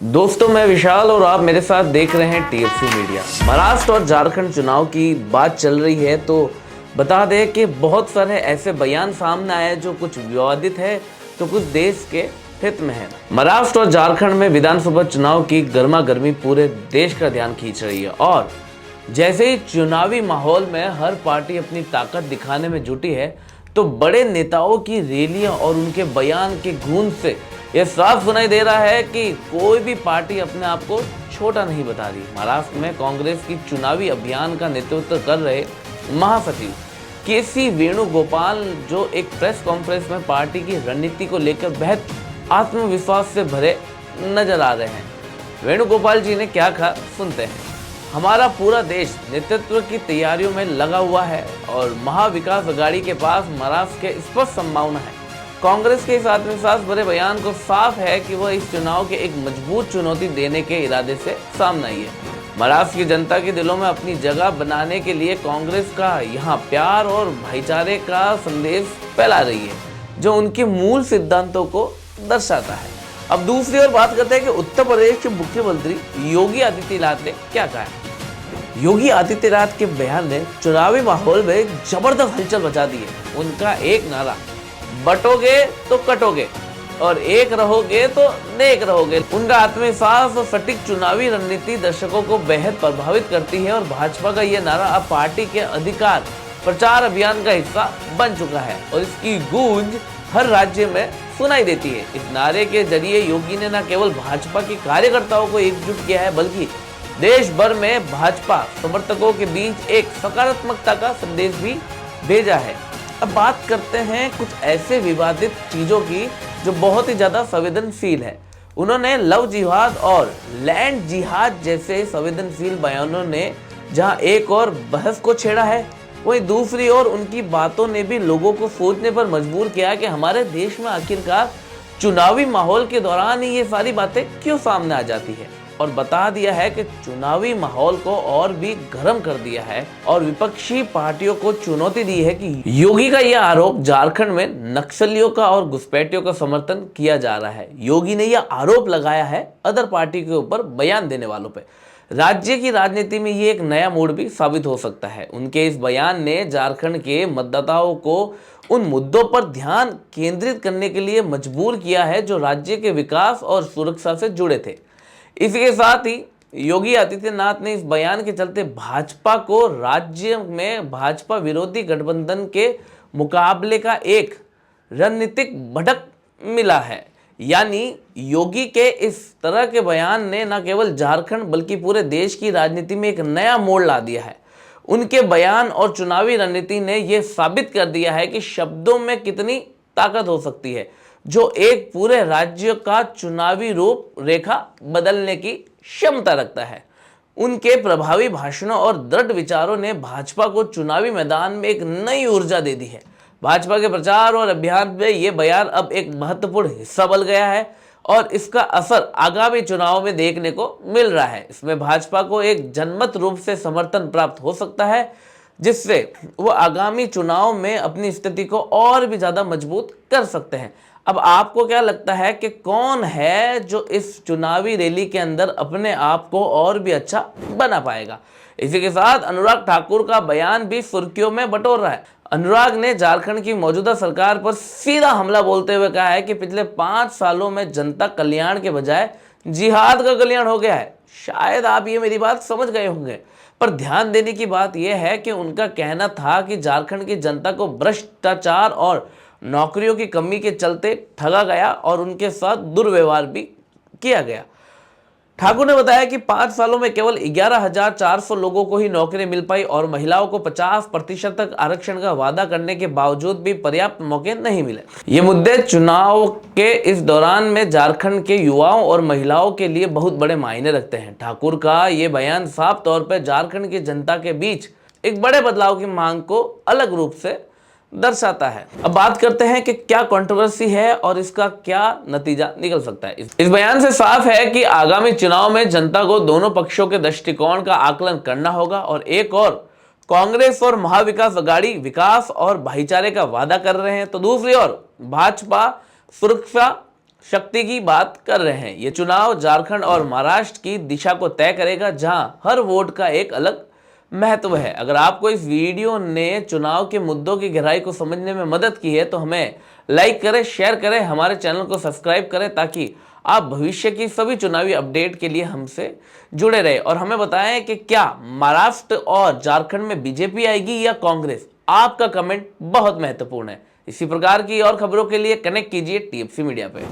दोस्तों, मैं विशाल और आप मेरे साथ देख रहे हैं टीएफसी मीडिया। महाराष्ट्र और झारखंड चुनाव की बात चल रही है तो बता दें कि बहुत सारे ऐसे बयान सामने आए जो कुछ विवादित है तो कुछ देश के हित में है। महाराष्ट्र और झारखंड में विधानसभा चुनाव की गर्मा गर्मी पूरे देश का ध्यान खींच रही है और जैसे ही चुनावी माहौल में हर पार्टी अपनी ताकत दिखाने में जुटी है तो बड़े नेताओं की रैलियां और उनके बयान के गूंज से यह साफ सुनाई दे रहा है कि कोई भी पार्टी अपने आप को छोटा नहीं बता रही। महाराष्ट्र में कांग्रेस की चुनावी अभियान का नेतृत्व कर रहे महासचिव केसी वेणुगोपाल जो एक प्रेस कॉन्फ्रेंस में पार्टी की रणनीति को लेकर बेहद आत्मविश्वास से भरे नजर आ रहे हैं। वेणुगोपाल जी ने क्या कहा, सुनते हैं। हमारा पूरा देश नेतृत्व की तैयारियों में लगा हुआ है और महाविकास अघाड़ी के पास महाराष्ट्र के स्पष्ट संभावना है। कांग्रेस के इस आत्मविश्वास भरे बयान को साफ है कि वह इस चुनाव के एक मजबूत चुनौती देने के इरादे से सामने आई है। महाराष्ट्र की जनता के दिलों में अपनी जगह बनाने के लिए कांग्रेस का यहाँ प्यार और भाईचारे का संदेश फैला रही है जो उनके मूल सिद्धांतों को दर्शाता है। अब दूसरी ओर बात करते हैं कि उत्तर प्रदेश के मुख्यमंत्री योगी आदित्यनाथ ने क्या कहा है। योगी आदित्यनाथ के बयान ने चुनावी माहौल में जबरदस्त हलचल मचा दी है। उनका एक नारा, बटोगे तो कटोगे और एक रहोगे तो नेक रहोगे। उनका आत्मविश्वास और सटीक चुनावी रणनीति दर्शकों को बेहद प्रभावित करती है और भाजपा का यह नारा अब पार्टी के अधिकार प्रचार अभियान का हिस्सा बन चुका है और इसकी गूंज हर राज्य में सुनाई देती है। इस नारे के जरिए योगी ने न केवल भाजपा के कार्यकर्ताओं को एकजुट किया है बल्कि देश भर में भाजपा समर्थकों के बीच एक सकारात्मकता का संदेश भी भेजा है। अब बात करते हैं कुछ ऐसे विवादित चीजों की जो बहुत ही ज्यादा संवेदनशील है। उन्होंने लव जिहाद और लैंड जिहाद जैसे संवेदनशील बयानों ने जहां एक और बहस को छेड़ा है, वहीं दूसरी ओर उनकी बातों ने भी लोगों को सोचने पर मजबूर किया कि हमारे देश में आखिरकार चुनावी माहौल के दौरान ही ये सारी बातें क्यों सामने आ जाती है और बता दिया है कि चुनावी माहौल को और भी गर्म कर दिया है और विपक्षी पार्टियों को चुनौती दी है कि योगी का यह आरोप झारखंड में नक्सलियों का और घुसपैठियों का समर्थन किया जा रहा है। योगी ने यह आरोप लगाया है अदर पार्टी के ऊपर बयान देने वालों पे। राज्य की राजनीति में ये एक नया मोड़ भी साबित हो सकता है। उनके इस बयान ने झारखंड के मतदाताओं को उन मुद्दों पर ध्यान केंद्रित करने के लिए मजबूर किया है जो राज्य के विकास और सुरक्षा से जुड़े थे। इसी के साथ ही योगी आदित्यनाथ ने इस बयान के चलते भाजपा को राज्य में भाजपा विरोधी गठबंधन के मुकाबले का एक रणनीतिक बढ़त मिला है। यानी योगी के इस तरह के बयान ने न केवल झारखंड बल्कि पूरे देश की राजनीति में एक नया मोड़ ला दिया है। उनके बयान और चुनावी रणनीति ने यह साबित कर दिया है कि शब्दों में कितनी ताकत हो सकती है जो एक पूरे राज्य का चुनावी रूप रेखा बदलने की क्षमता रखता है। उनके प्रभावी भाषणों और दृढ़ विचारों ने भाजपा को चुनावी मैदान में एक नई ऊर्जा दे दी है। भाजपा के प्रचार और अभियान में ये बयान अब एक महत्वपूर्ण हिस्सा बन गया है और इसका असर आगामी चुनाव में देखने को मिल रहा है। इसमें भाजपा को एक जनमत रूप से समर्थन प्राप्त हो सकता है जिससे वो आगामी चुनाव में अपनी स्थिति को और भी ज्यादा मजबूत कर सकते हैं। अब आपको क्या लगता है कि कौन है जो इस चुनावी रैली के अंदर अपने आप को और भी अच्छा बना पाएगा? इसी के साथ अनुराग ठाकुर का बयान भी सुर्खियों में बटोर रहा है। अनुराग ने झारखंड की मौजूदा सरकार पर सीधा हमला बोलते हुए कहा है कि पिछले 5 सालों में जनता कल्याण के बजाय जिहाद का कल्याण हो गया है। शायद आप ये मेरी बात समझ गए होंगे, पर ध्यान देने की बात यह है कि उनका कहना था कि झारखंड की जनता को भ्रष्टाचार और नौकरियों की कमी के चलते ठगा गया और उनके साथ दुर्व्यवहार भी किया गया। ठाकुर ने बताया कि 5 सालों में केवल 11,400 लोगों को ही नौकरी मिल पाई और महिलाओं को 50% तक आरक्षण का वादा करने के बावजूद भी पर्याप्त मौके नहीं मिले। ये मुद्दे चुनाव के इस दौरान में झारखंड के युवाओं और महिलाओं के लिए बहुत बड़े मायने रखते हैं। ठाकुर का ये बयान साफ तौर पर झारखंड की जनता के बीच एक बड़े बदलाव की मांग को अलग रूप से दर्शाता है। अब बात करते हैं कि क्या कंट्रोवर्सी है और इसका क्या नतीजा निकल सकता है। इस बयान से साफ है कि आगामी चुनाव में जनता को दोनों पक्षों के दृष्टिकोण का आकलन करना होगा और एक और कांग्रेस और महाविकास अघाड़ी विकास और भाईचारे का वादा कर रहे हैं तो दूसरी ओर भाजपा सुरक्षा, शक्ति की बात कर रहे हैं। ये चुनाव झारखंड और महाराष्ट्र की दिशा को तय करेगा, जहां हर वोट का एक अलग महत्व है। अगर आपको इस वीडियो ने चुनाव के मुद्दों की गहराई को समझने में मदद की है तो हमें लाइक करें, शेयर करें, हमारे चैनल को सब्सक्राइब करें ताकि आप भविष्य की सभी चुनावी अपडेट के लिए हमसे जुड़े रहे। और हमें बताएं कि क्या महाराष्ट्र और झारखंड में बीजेपी आएगी या कांग्रेस। आपका कमेंट बहुत महत्वपूर्ण है। इसी प्रकार की और खबरों के लिए कनेक्ट कीजिए टीएफसी मीडिया पे।